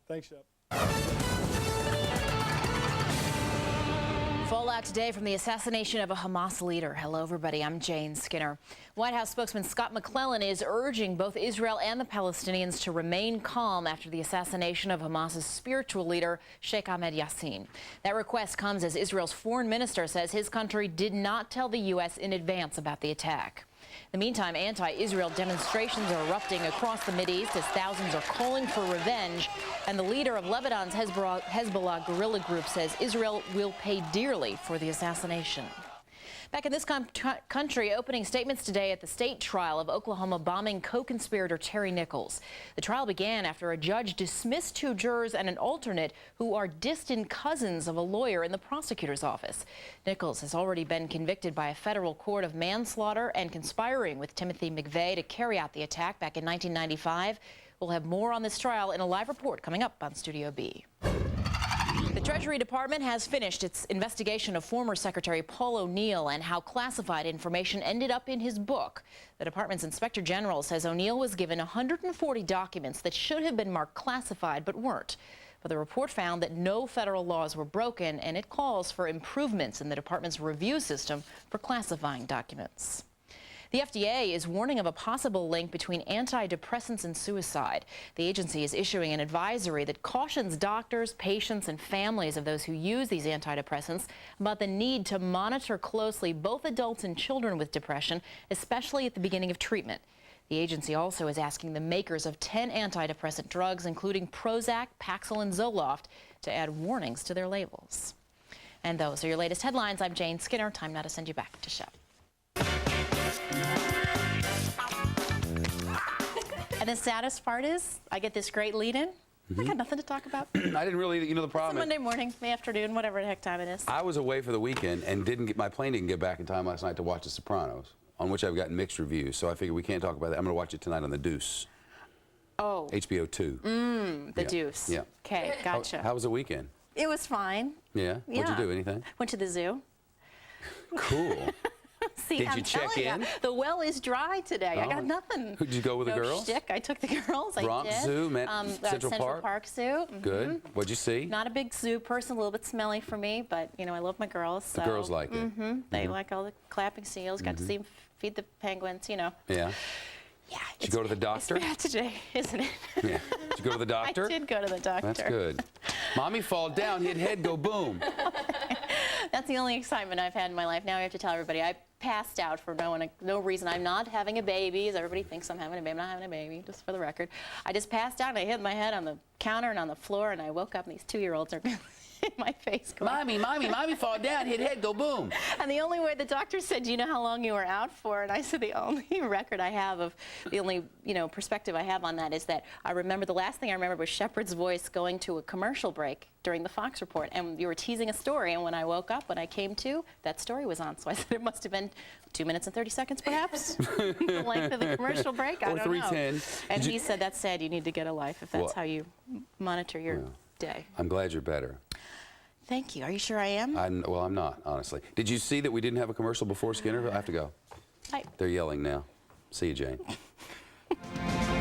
Thanks, Shep. Fallout today from the assassination of a Hamas leader. Hello, everybody. I'm Jane Skinner. White House spokesman Scott McClellan is urging both Israel and the Palestinians to remain calm after the assassination of Hamas's spiritual leader, Sheikh Ahmed Yassin. That request comes as Israel's foreign minister says his country did not tell the U.S. in advance about the attack. In the meantime, anti-Israel demonstrations are erupting across the Mideast as thousands are calling for revenge. And the leader of Lebanon's Hezbollah guerrilla group says Israel will pay dearly for the assassination. Back in this country, opening statements today at the state trial of Oklahoma bombing co-conspirator Terry Nichols. The trial began after a judge dismissed 2 jurors and an alternate who are distant cousins of a lawyer in the prosecutor's office. Nichols has already been convicted by a federal court of manslaughter and conspiring with Timothy McVeigh to carry out the attack back in 1995. We'll have more on this trial in a live report coming up on Studio B. The Treasury Department has finished its investigation of former Secretary Paul O'Neill and how classified information ended up in his book. The department's Inspector General says O'Neill was given 140 documents that should have been marked classified but weren't. But the report found that no federal laws were broken, and it calls for improvements in the department's review system for classifying documents. The FDA is warning of a possible link between antidepressants and suicide. The agency is issuing an advisory that cautions doctors, patients, and families of those who use these antidepressants about the need to monitor closely both adults and children with depression, especially at the beginning of treatment. The agency also is asking the makers of 10 antidepressant drugs, including Prozac, Paxil, and Zoloft, to add warnings to their labels. And those are your latest headlines. I'm Jane Skinner. Time now to send you back to Shep. And the saddest part is, I get this great lead-in. I got nothing to talk about. I didn't really, the problem It's a Monday morning, the afternoon, whatever the heck time it is. I was away for the weekend and my plane didn't get back in time last night to watch The Sopranos, on which I've gotten mixed reviews. So I figured we can't talk about that. I'm going to watch it tonight on The Deuce. Oh. HBO 2. The Deuce. Yeah. Okay, gotcha. How was the weekend? It was fine. Yeah? What'd you do? Anything? Went to the zoo. Cool. See, Did you check in? The well is dry today. Oh. I got nothing. Did you go with the girls? Shtick. I took the girls. Bronx I did. Zoo, Central Park Zoo. Good. What'd you see? Not a big zoo person, a little bit smelly for me, but I love my girls. So. The girls like it. They like all the clapping seals. Got to see them feed the penguins. Yeah. Yeah. Did you go to the doctor? It's bad today, isn't it? Yeah. Did you go to the doctor? I did go to the doctor. That's good. Mommy fall down, hit head, go boom. That's the only excitement I've had in my life. Now I have to tell everybody I passed out for no reason. I'm not having a baby, as everybody thinks I'm having a baby. I'm not having a baby, just for the record. I just passed out and I hit my head on the counter and on the floor, and I woke up and these 2-year-olds are in my face going, Mommy, fall down, hit head, go boom. And the only way, the doctor said, do you know how long you were out for? And I said, the only record I have of, the only, perspective I have on that is that I remember, the last thing I remember was Shepard's voice going to a commercial break during the Fox report, and you were teasing a story, and when I woke up, when I came to, that story was on. So I said it must have been 2 minutes and 30 seconds, perhaps, the length of the commercial break. I don't know. 3:10. And he said, that's sad, you need to get a life if that's how you monitor your day. I'm glad you're better. Thank you. Are you sure I am? Well, I'm not, honestly. Did you see that we didn't have a commercial before Skinnerville? I have to go. They're yelling now. See you, Jane.